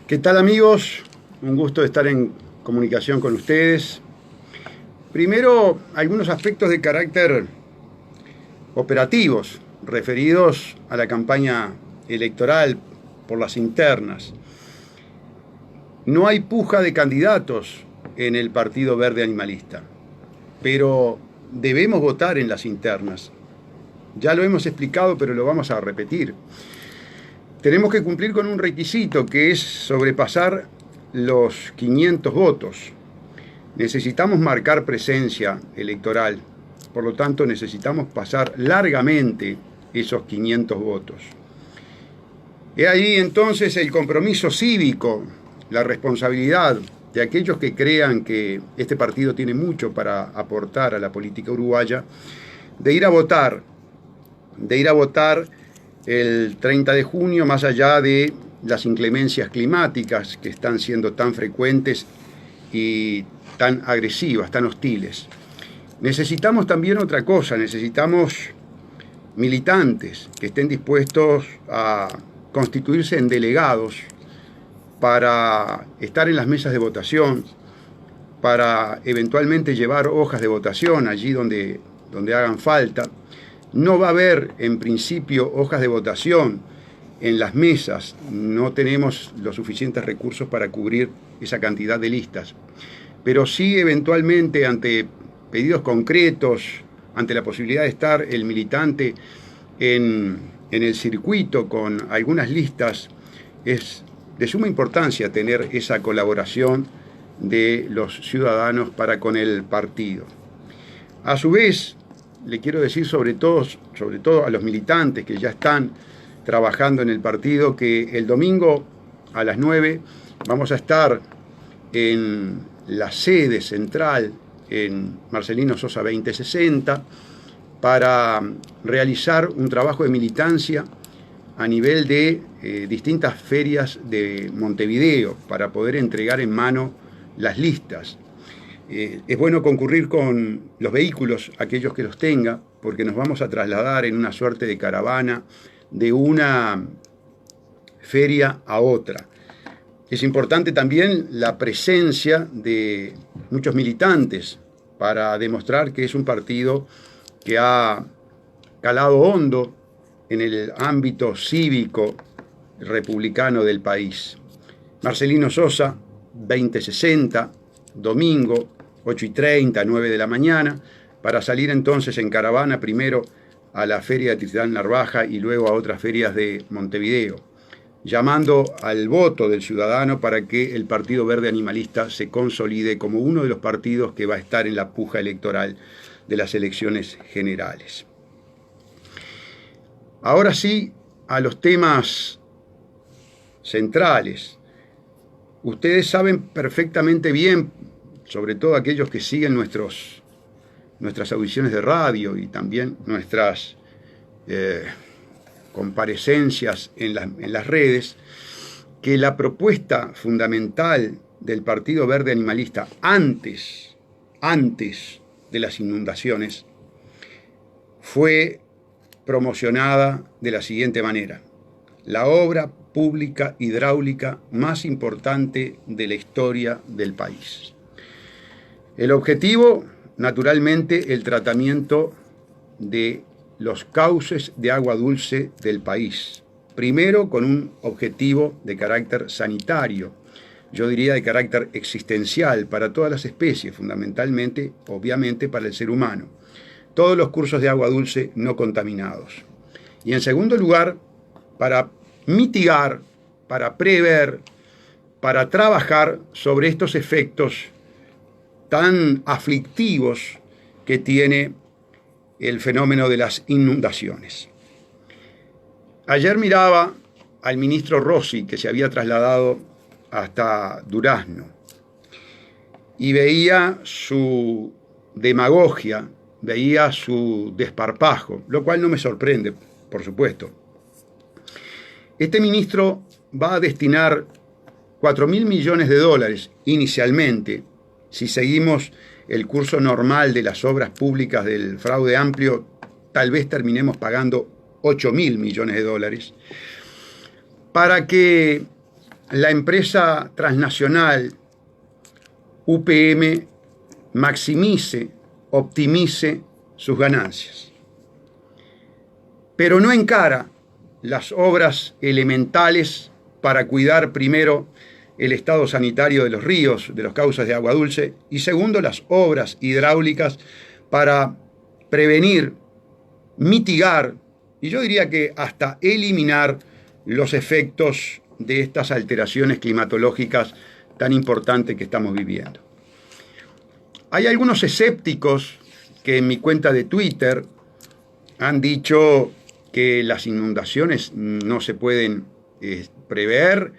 ¿Qué tal, amigos? Un gusto estar en comunicación con ustedes. Primero, algunos aspectos de carácter operativos referidos a la campaña electoral por las internas. No hay puja de candidatos en el Partido Verde Animalista, pero debemos votar en las internas. Ya lo hemos explicado, pero lo vamos a repetir. Tenemos que cumplir con un requisito, que es sobrepasar los 500 votos. Necesitamos marcar presencia electoral, por lo tanto necesitamos pasar largamente esos 500 votos. He ahí entonces el compromiso cívico, la responsabilidad de aquellos que crean que este partido tiene mucho para aportar a la política uruguaya, de ir a votar el 30 de junio, más allá de las inclemencias climáticas que están siendo tan frecuentes y tan agresivas, tan hostiles. Necesitamos también otra cosa, necesitamos militantes que estén dispuestos a constituirse en delegados para estar en las mesas de votación, para eventualmente llevar hojas de votación allí donde hagan falta. No va a haber, en principio, hojas de votación en las mesas. No tenemos los suficientes recursos para cubrir esa cantidad de listas. Pero sí, eventualmente, ante pedidos concretos, ante la posibilidad de estar el militante en el circuito con algunas listas, es de suma importancia tener esa colaboración de los ciudadanos para con el partido. A su vez, le quiero decir sobre todo a los militantes que ya están trabajando en el partido, que el domingo a las 9 vamos a estar en la sede central en Marcelino Sosa 2060 para realizar un trabajo de militancia a nivel de distintas ferias de Montevideo para poder entregar en mano las listas. Es bueno concurrir con los vehículos, aquellos que los tenga, porque nos vamos a trasladar en una suerte de caravana de una feria a otra. Es importante también la presencia de muchos militantes para demostrar que es un partido que ha calado hondo en el ámbito cívico republicano del país. Marcelino Sosa, 2060, domingo, 8:30, 9 de la mañana, para salir entonces en caravana primero a la feria de Tizidán Narvaja y luego a otras ferias de Montevideo, llamando al voto del ciudadano para que el Partido Verde Animalista se consolide como uno de los partidos que va a estar en la puja electoral de las elecciones generales. Ahora sí, a los temas centrales. Ustedes saben perfectamente bien, sobre todo aquellos que siguen nuestras audiciones de radio y también nuestras comparecencias en las redes, que la propuesta fundamental del Partido Verde Animalista antes de las inundaciones fue promocionada de la siguiente manera: la obra pública hidráulica más importante de la historia del país. El objetivo, naturalmente, el tratamiento de los cauces de agua dulce del país. Primero, con un objetivo de carácter sanitario, yo diría de carácter existencial para todas las especies, fundamentalmente, obviamente, para el ser humano. Todos los cursos de agua dulce no contaminados. Y en segundo lugar, para mitigar, para prever, para trabajar sobre estos efectos tan aflictivos que tiene el fenómeno de las inundaciones. Ayer miraba al ministro Rossi, que se había trasladado hasta Durazno, y veía su demagogia, veía su desparpajo, lo cual no me sorprende, por supuesto. Este ministro va a destinar 4.000 millones de dólares inicialmente, si seguimos el curso normal de las obras públicas del fraude amplio, tal vez terminemos pagando 8.000 millones de dólares, para que la empresa transnacional UPM maximice, optimice sus ganancias, pero no encara las obras elementales para cuidar primero el estado sanitario de los ríos, de los cauces de agua dulce, y segundo, las obras hidráulicas para prevenir, mitigar, y yo diría que hasta eliminar los efectos de estas alteraciones climatológicas tan importantes que estamos viviendo. Hay algunos escépticos que en mi cuenta de Twitter han dicho que las inundaciones no se pueden prever,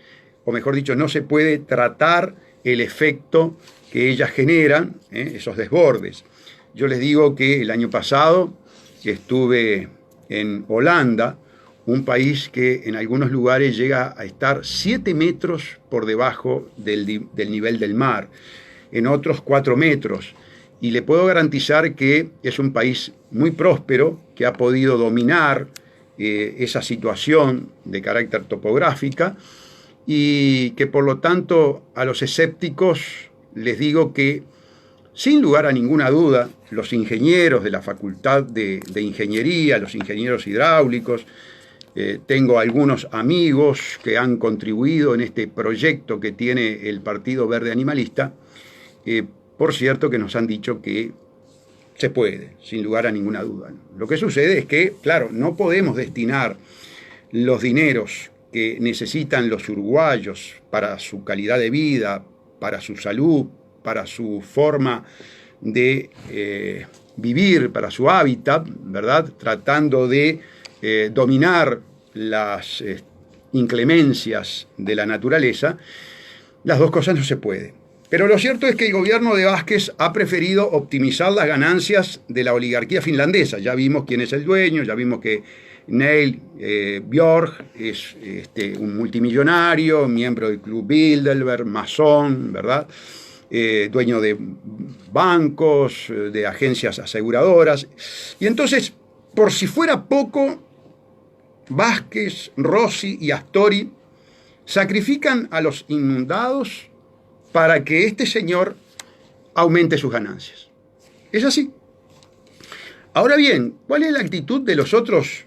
o mejor dicho, no se puede tratar el efecto que ellas generan, esos desbordes. Yo les digo que el año pasado estuve en Holanda, un país que en algunos lugares llega a estar 7 metros por debajo del nivel del mar, en otros 4 metros. Y le puedo garantizar que es un país muy próspero, que ha podido dominar esa situación de carácter topográfica, y que por lo tanto a los escépticos les digo que sin lugar a ninguna duda los ingenieros de la Facultad de Ingeniería, los ingenieros hidráulicos, tengo algunos amigos que han contribuido en este proyecto que tiene el Partido Verde Animalista, por cierto que nos han dicho que se puede, sin lugar a ninguna duda. Lo que sucede es que, claro, no podemos destinar los dineros que necesitan los uruguayos para su calidad de vida, para su salud, para su forma de vivir, para su hábitat, ¿verdad? Tratando de dominar las inclemencias de la naturaleza, las dos cosas no se pueden. Pero lo cierto es que el gobierno de Vázquez ha preferido optimizar las ganancias de la oligarquía finlandesa. Ya vimos quién es el dueño, ya vimos que Neil Björk es un multimillonario, miembro del Club Bilderberg, masón, ¿verdad? Dueño de bancos, de agencias aseguradoras. Y entonces, por si fuera poco, Vázquez, Rossi y Astori sacrifican a los inundados para que este señor aumente sus ganancias. Es así. Ahora bien, ¿cuál es la actitud de los otros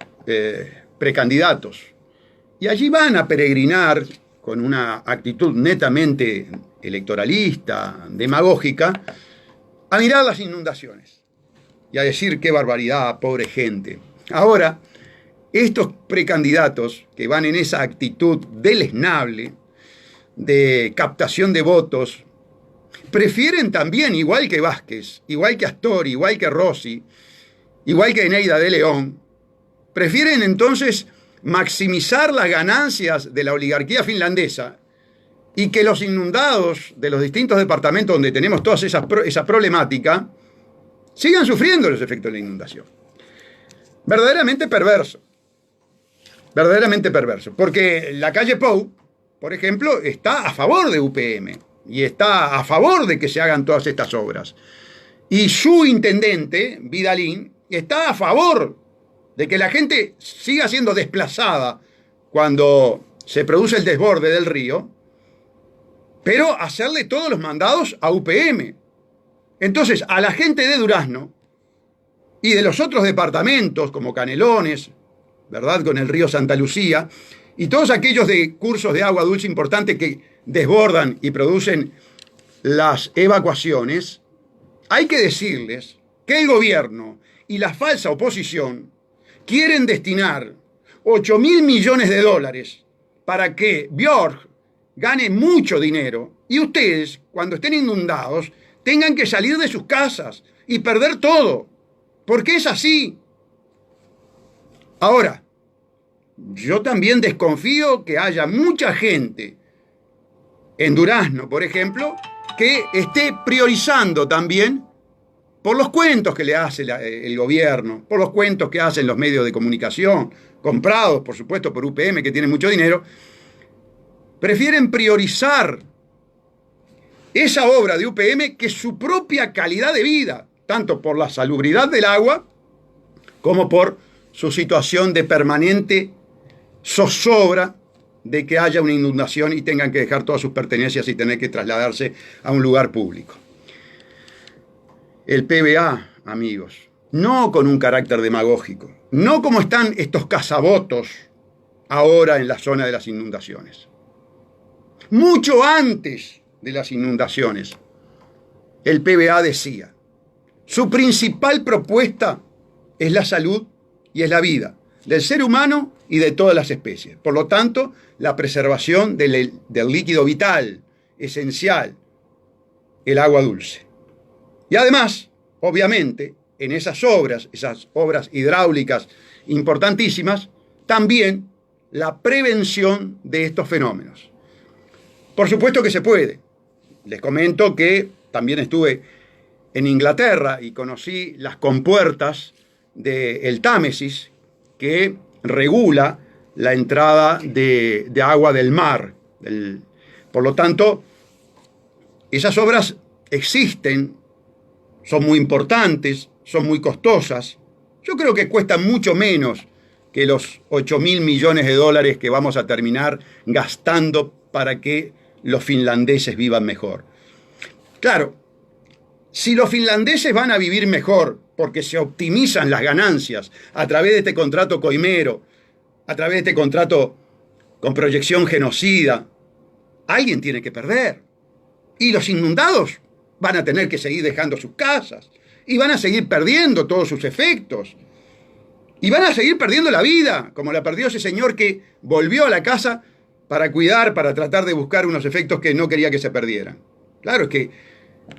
precandidatos? Y allí van a peregrinar con una actitud netamente electoralista, demagógica, a mirar las inundaciones y a decir qué barbaridad, pobre gente. Ahora, estos precandidatos que van en esa actitud deleznable de captación de votos, prefieren también, igual que Vázquez, igual que Astori, igual que Rossi, igual que Eneida de León, prefieren entonces maximizar las ganancias de la oligarquía finlandesa y que los inundados de los distintos departamentos donde tenemos toda esa problemática sigan sufriendo los efectos de la inundación. Verdaderamente perverso, porque la calle Pou, por ejemplo, está a favor de UPM y está a favor de que se hagan todas estas obras. Y su intendente, Vidalín, está a favor de que la gente siga siendo desplazada cuando se produce el desborde del río, pero hacerle todos los mandados a UPM. Entonces, a la gente de Durazno y de los otros departamentos, como Canelones, ¿verdad?, con el río Santa Lucía, y todos aquellos de cursos de agua dulce importantes que desbordan y producen las evacuaciones, hay que decirles que el gobierno y la falsa oposición quieren destinar 8.000 millones de dólares para que Björk gane mucho dinero y ustedes, cuando estén inundados, tengan que salir de sus casas y perder todo, porque es así. Ahora, yo también desconfío que haya mucha gente en Durazno, por ejemplo, que esté priorizando también por los cuentos que le hace el gobierno, por los cuentos que hacen los medios de comunicación, comprados, por supuesto, por UPM, que tiene mucho dinero, prefieren priorizar esa obra de UPM que su propia calidad de vida, tanto por la salubridad del agua como por su situación de permanente zozobra de que haya una inundación y tengan que dejar todas sus pertenencias y tener que trasladarse a un lugar público. El PBA, amigos, no con un carácter demagógico, no como están estos cazabotos ahora en la zona de las inundaciones. Mucho antes de las inundaciones, el PBA decía, su principal propuesta es la salud y es la vida del ser humano y de todas las especies. Por lo tanto, la preservación del líquido vital, esencial, el agua dulce. Y además, obviamente, en esas obras hidráulicas importantísimas, también la prevención de estos fenómenos. Por supuesto que se puede. Les comento que también estuve en Inglaterra y conocí las compuertas del Támesis, que regula la entrada de agua del mar. Por lo tanto, esas obras existen, son muy importantes, son muy costosas. Yo creo que cuestan mucho menos que los 8.000 millones de dólares que vamos a terminar gastando para que los finlandeses vivan mejor. Claro, si los finlandeses van a vivir mejor porque se optimizan las ganancias a través de este contrato coimero, a través de este contrato con proyección genocida, alguien tiene que perder. Y los inundados van a tener que seguir dejando sus casas y van a seguir perdiendo todos sus efectos. Y van a seguir perdiendo la vida, como la perdió ese señor que volvió a la casa para cuidar, para tratar de buscar unos efectos que no quería que se perdieran. Claro, es que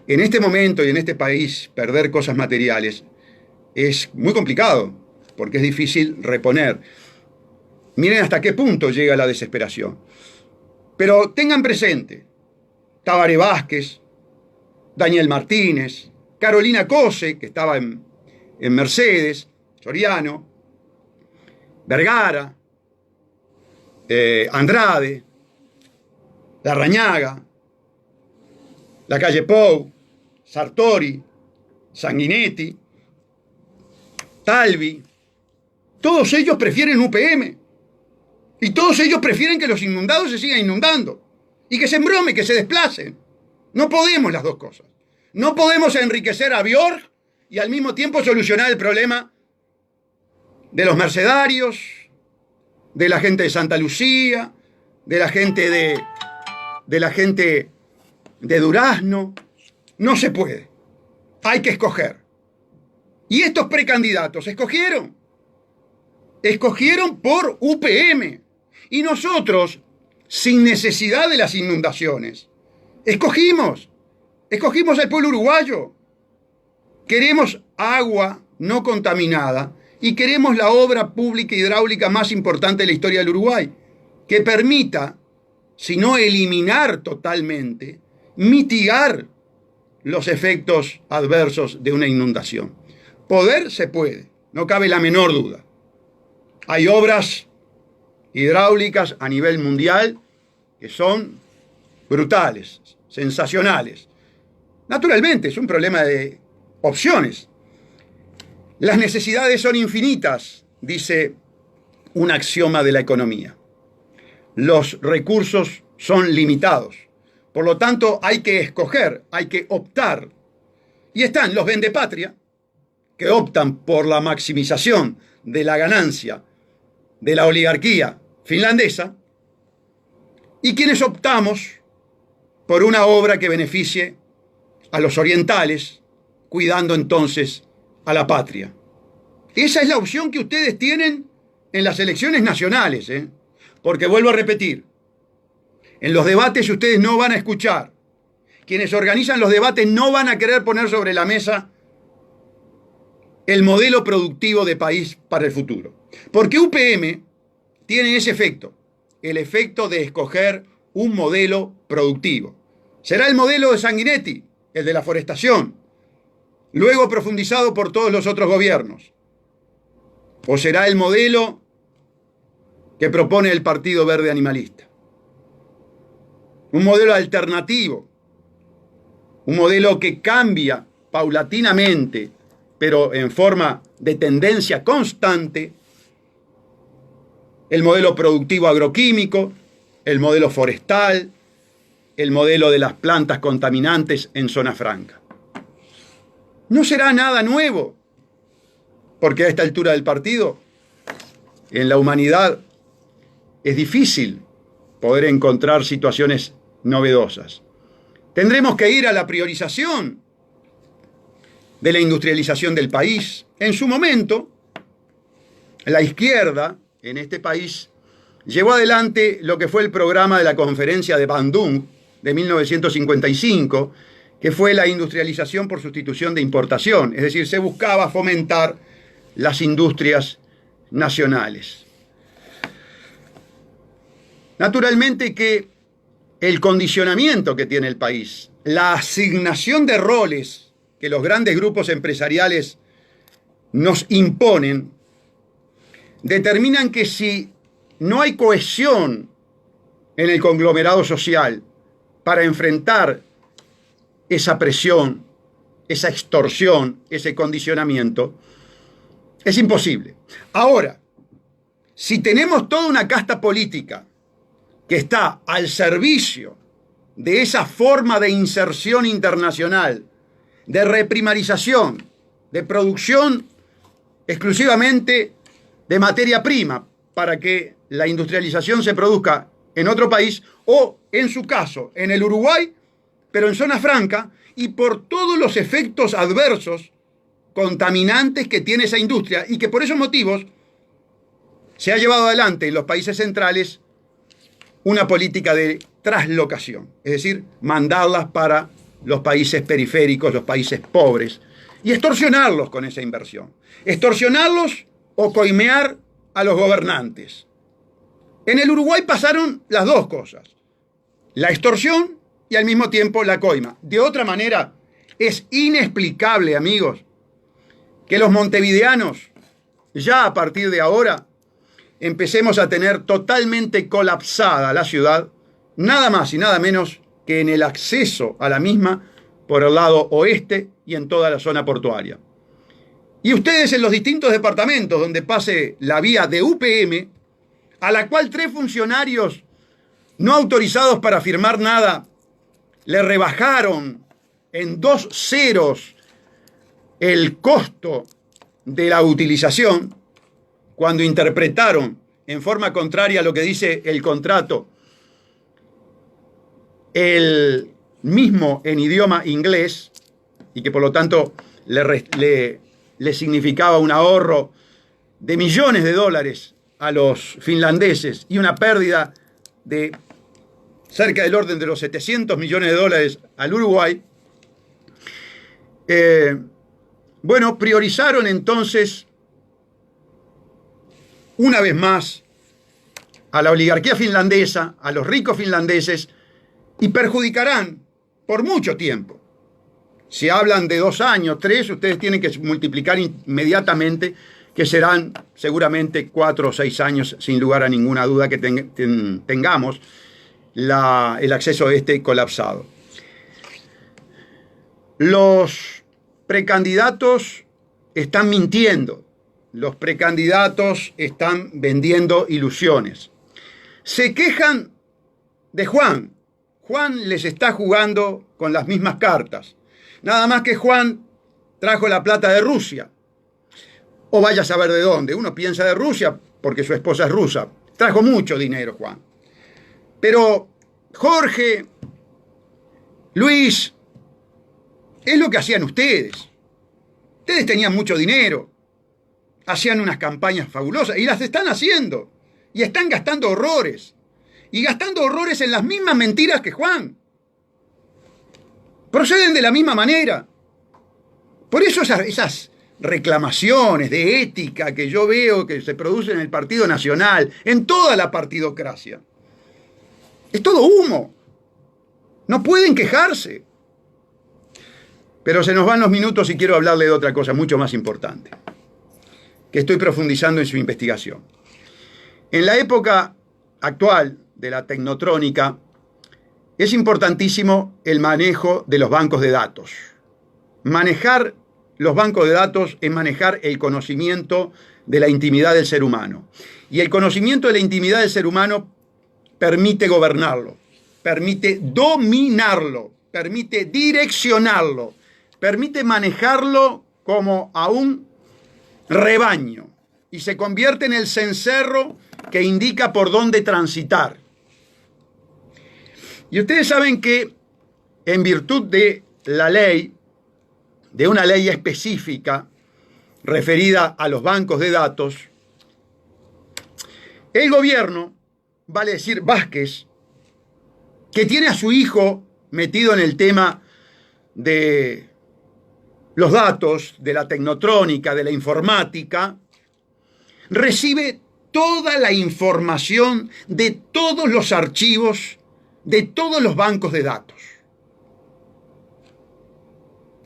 en este momento y en este país perder cosas materiales es muy complicado, porque es difícil reponer. Miren hasta qué punto llega la desesperación. Pero tengan presente, Tabaré Vázquez, Daniel Martínez, Carolina Cose, que estaba en Mercedes, Soriano, Vergara, Andrade, Larrañaga, la calle Pou, Sartori, Sanguinetti, Talvi, todos ellos prefieren UPM. Y todos ellos prefieren que los inundados se sigan inundando. Y que se embrome, que se desplacen. No podemos las dos cosas. No podemos enriquecer a Björk y al mismo tiempo solucionar el problema de los mercedarios, de la gente de Santa Lucía, de la gente de Durazno. No se puede. Hay que escoger. Y estos precandidatos escogieron por UPM. Y nosotros, sin necesidad de las inundaciones, escogimos al pueblo uruguayo. Queremos agua no contaminada y queremos la obra pública hidráulica más importante de la historia del Uruguay, que permita, si no eliminar totalmente, mitigar los efectos adversos de una inundación. Poder se puede, no cabe la menor duda. Hay obras hidráulicas a nivel mundial que son brutales, sensacionales. Naturalmente, es un problema de opciones. Las necesidades son infinitas, dice un axioma de la economía. Los recursos son limitados. Por lo tanto, hay que escoger, hay que optar. Y están los vendepatria, que optan por la maximización de la ganancia de la oligarquía finlandesa, y quienes optamos por una obra que beneficie a los orientales, cuidando entonces a la patria. Esa es la opción que ustedes tienen en las elecciones nacionales, porque vuelvo a repetir, en los debates ustedes no van a escuchar, quienes organizan los debates no van a querer poner sobre la mesa el modelo productivo de país para el futuro. Porque UPM tiene ese efecto, el efecto de escoger un modelo productivo. Será el modelo de Sanguinetti, el de la forestación, luego profundizado por todos los otros gobiernos. O será el modelo que propone el Partido Verde Animalista. Un modelo alternativo, un modelo que cambia paulatinamente, pero en forma de tendencia constante, el modelo productivo agroquímico, el modelo forestal, el modelo de las plantas contaminantes en zona franca. No será nada nuevo, porque a esta altura del partido, en la humanidad, es difícil poder encontrar situaciones novedosas. Tendremos que ir a la priorización de la industrialización del país. En su momento, la izquierda en este país llevó adelante lo que fue el programa de la Conferencia de Bandung de 1955, que fue la industrialización por sustitución de importación, es decir, se buscaba fomentar las industrias nacionales. Naturalmente que el condicionamiento que tiene el país, la asignación de roles que los grandes grupos empresariales nos imponen, determinan que si no hay cohesión en el conglomerado social para enfrentar esa presión, esa extorsión, ese condicionamiento, es imposible. Ahora, si tenemos toda una casta política que está al servicio de esa forma de inserción internacional, de reprimarización, de producción exclusivamente de materia prima para que la industrialización se produzca en otro país o, en su caso, en el Uruguay, pero en zona franca, y por todos los efectos adversos, contaminantes que tiene esa industria y que por esos motivos se ha llevado adelante en los países centrales una política de traslocación, es decir, mandarlas para los países periféricos, los países pobres, y extorsionarlos con esa inversión. Extorsionarlos o coimear a los gobernantes. En el Uruguay pasaron las dos cosas, la extorsión y al mismo tiempo la coima. De otra manera, es inexplicable, amigos, que los montevideanos, ya a partir de ahora, empecemos a tener totalmente colapsada la ciudad, nada más y nada menos que en el acceso a la misma por el lado oeste y en toda la zona portuaria. Y ustedes en los distintos departamentos donde pase la vía de UPM, a la cual 3 funcionarios no autorizados para firmar nada le rebajaron en 2 ceros el costo de la utilización, cuando interpretaron en forma contraria a lo que dice el contrato, el mismo en idioma inglés, y que por lo tanto le significaba un ahorro de millones de dólares a los finlandeses y una pérdida de cerca del orden de los 700 millones de dólares al Uruguay. Bueno, priorizaron entonces una vez más a la oligarquía finlandesa, a los ricos finlandeses, y perjudicarán por mucho tiempo. Si hablan de 2 años, 3, ustedes tienen que multiplicar inmediatamente, que serán seguramente 4 o 6 años, sin lugar a ninguna duda, que tengamos el acceso colapsado. Los precandidatos están mintiendo. Los precandidatos están vendiendo ilusiones. Se quejan de Juan. Juan les está jugando con las mismas cartas. Nada más que Juan trajo la plata de Rusia. O vaya a saber de dónde. Uno piensa de Rusia porque su esposa es rusa. Trajo mucho dinero Juan. Pero Jorge, Luis, es lo que hacían ustedes. Ustedes tenían mucho dinero. Hacían unas campañas fabulosas y las están haciendo. Y están gastando horrores. Y gastando horrores en las mismas mentiras que Juan. Proceden de la misma manera. Por eso esas reclamaciones de ética que yo veo que se producen en el Partido Nacional, en toda la partidocracia, es todo humo. No pueden quejarse. Pero se nos van los minutos y quiero hablarle de otra cosa mucho más importante, que estoy profundizando en su investigación. En la época actual de la tecnotrónica, es importantísimo el manejo de los bancos de datos. Manejar los bancos de datos es manejar el conocimiento de la intimidad del ser humano. Y el conocimiento de la intimidad del ser humano permite gobernarlo, permite dominarlo, permite direccionarlo, permite manejarlo como a un rebaño y se convierte en el cencerro que indica por dónde transitar. Y ustedes saben que en virtud de la ley, de una ley específica referida a los bancos de datos, el gobierno, vale decir Vázquez, que tiene a su hijo metido en el tema de los datos, de la tecnotrónica, de la informática, recibe toda la información de todos los archivos de todos los bancos de datos.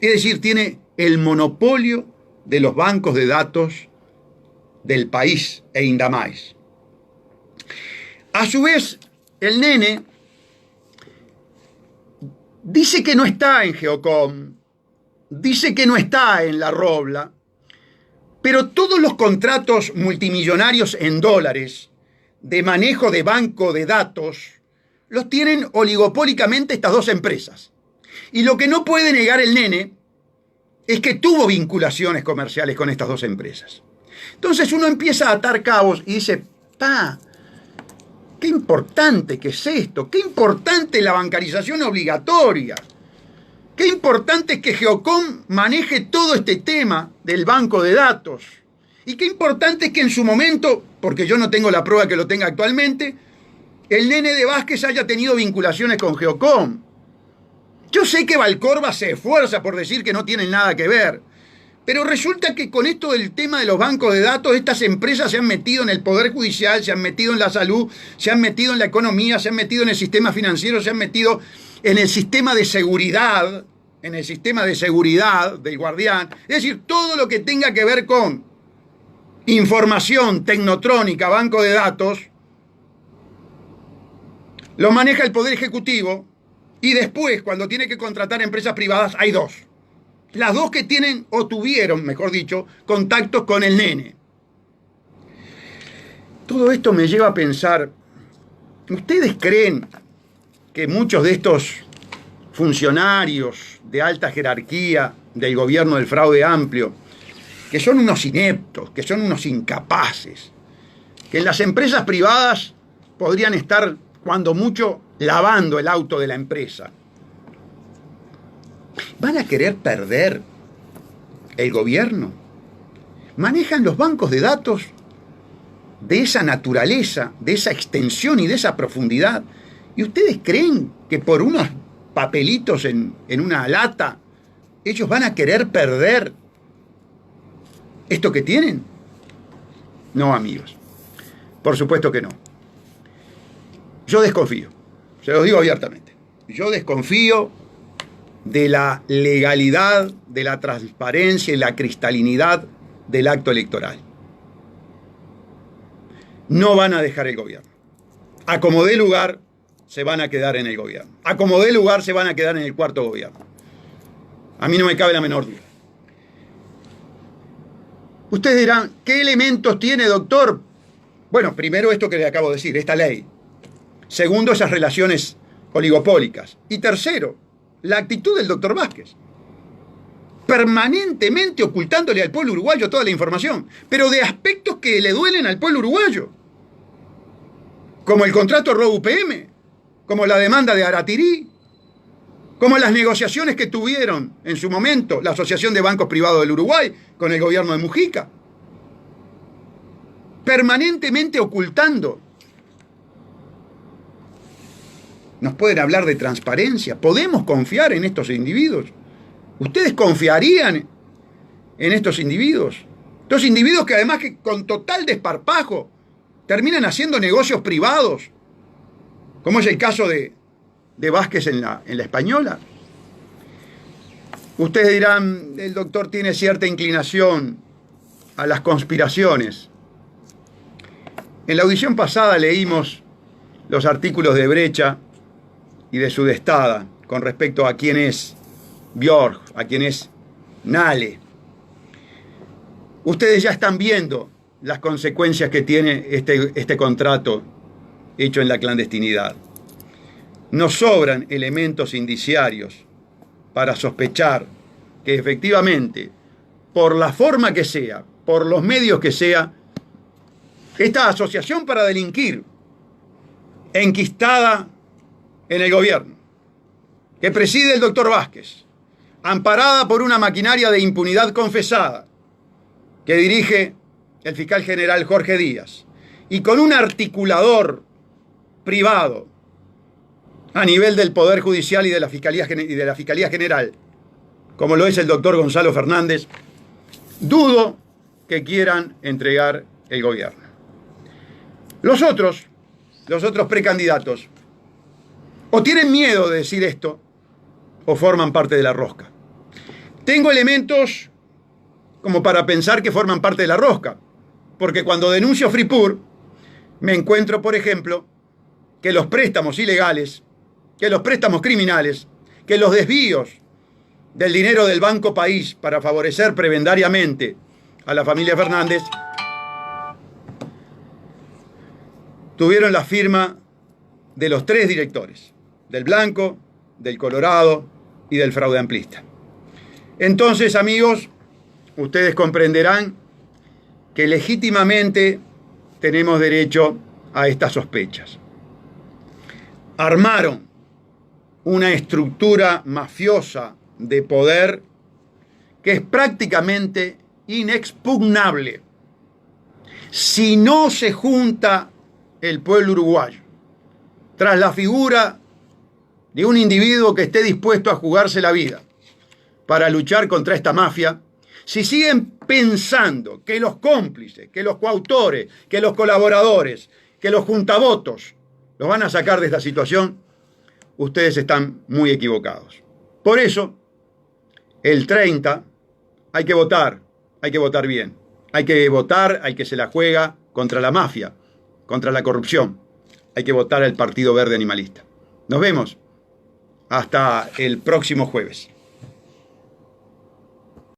Es decir, tiene el monopolio de los bancos de datos del país e Indamáis. A su vez, el nene dice que no está en Geocom, dice que no está en La Robla, pero todos los contratos multimillonarios en dólares de manejo de banco de datos los tienen oligopólicamente estas dos empresas. Y lo que no puede negar el nene es que tuvo vinculaciones comerciales con estas dos empresas. Entonces uno empieza a atar cabos y dice, qué importante que es esto, qué importante la bancarización obligatoria, qué importante es que Geocom maneje todo este tema del banco de datos, y qué importante es que en su momento, porque yo no tengo la prueba que lo tenga actualmente, el nene de Vázquez haya tenido vinculaciones con Geocom. Yo sé que Valcorba se esfuerza por decir que no tienen nada que ver, pero resulta que con esto del tema de los bancos de datos, estas empresas se han metido en el Poder Judicial, se han metido en la salud, se han metido en la economía, se han metido en el sistema financiero, se han metido en el sistema de seguridad, del Guardián. Es decir, todo lo que tenga que ver con información tecnotrónica, banco de datos, lo maneja el Poder Ejecutivo, y después, cuando tiene que contratar empresas privadas, hay dos. Las dos que tienen, o tuvieron, mejor dicho, contactos con el nene. Todo esto me lleva a pensar, ¿ustedes creen que muchos de estos funcionarios de alta jerarquía del gobierno del fraude amplio, que son unos ineptos, que son unos incapaces, que en las empresas privadas podrían estar, cuando mucho, lavando el auto de la empresa, van a querer perder el gobierno? Manejan los bancos de datos de esa naturaleza, de esa extensión y de esa profundidad. ¿Y ustedes creen que por unos papelitos en una lata ellos van a querer perder esto que tienen? No, amigos. Por supuesto que no. Yo desconfío. Se los digo abiertamente. Yo desconfío de la legalidad, de la transparencia y la cristalinidad del acto electoral. No van a dejar el gobierno. A como dé lugar, se van a quedar en el gobierno. A como dé lugar, se van a quedar en el cuarto gobierno. A mí no me cabe la menor duda. Ustedes dirán, ¿qué elementos tiene, doctor? Bueno, primero esto que le acabo de decir, esta ley. Segundo, esas relaciones oligopólicas. Y tercero, la actitud del doctor Vázquez, permanentemente ocultándole al pueblo uruguayo toda la información, pero de aspectos que le duelen al pueblo uruguayo, como el contrato ROU-UPM, como la demanda de Aratirí, como las negociaciones que tuvieron en su momento la Asociación de Bancos Privados del Uruguay con el gobierno de Mujica, permanentemente ocultando. Nos pueden hablar de transparencia. ¿Podemos confiar en estos individuos? ¿Ustedes confiarían en estos individuos? Estos individuos que además que con total desparpajo terminan haciendo negocios privados, como es el caso de Vázquez en la Española. Ustedes dirán, el doctor tiene cierta inclinación a las conspiraciones. En la audición pasada leímos los artículos de Brecha y de Sudestada con respecto a quién es Björk, a quién es Nale. Ustedes ya están viendo las consecuencias que tiene este contrato hecho en la clandestinidad. Nos sobran elementos indiciarios para sospechar que efectivamente, por la forma que sea, por los medios que sea, esta asociación para delinquir, enquistada en el gobierno, que preside el doctor Vázquez, amparada por una maquinaria de impunidad confesada, que dirige el fiscal general Jorge Díaz, y con un articulador privado a nivel del Poder Judicial y de la Fiscalía General, como lo es el doctor Gonzalo Fernández, dudo que quieran entregar el gobierno. Los otros precandidatos, o tienen miedo de decir esto, o forman parte de la rosca. Tengo elementos como para pensar que forman parte de la rosca, porque cuando denuncio Fripur, me encuentro, por ejemplo, que los préstamos ilegales, que los préstamos criminales, que los desvíos del dinero del Banco País para favorecer prebendariamente a la familia Fernández, tuvieron la firma de los 3 directores, del Blanco, del Colorado y del fraude amplista. Entonces, amigos, ustedes comprenderán que legítimamente tenemos derecho a estas sospechas. Armaron una estructura mafiosa de poder que es prácticamente inexpugnable si no se junta el pueblo uruguayo tras la figura de un individuo que esté dispuesto a jugarse la vida para luchar contra esta mafia. Si siguen pensando que los cómplices, que los coautores, que los colaboradores, que los juntavotos los van a sacar de esta situación, ustedes están muy equivocados. Por eso, el 30 hay que votar bien. Hay que votar, hay que se la juega contra la mafia, contra la corrupción. Hay que votar al Partido Verde Animalista. Nos vemos hasta el próximo jueves.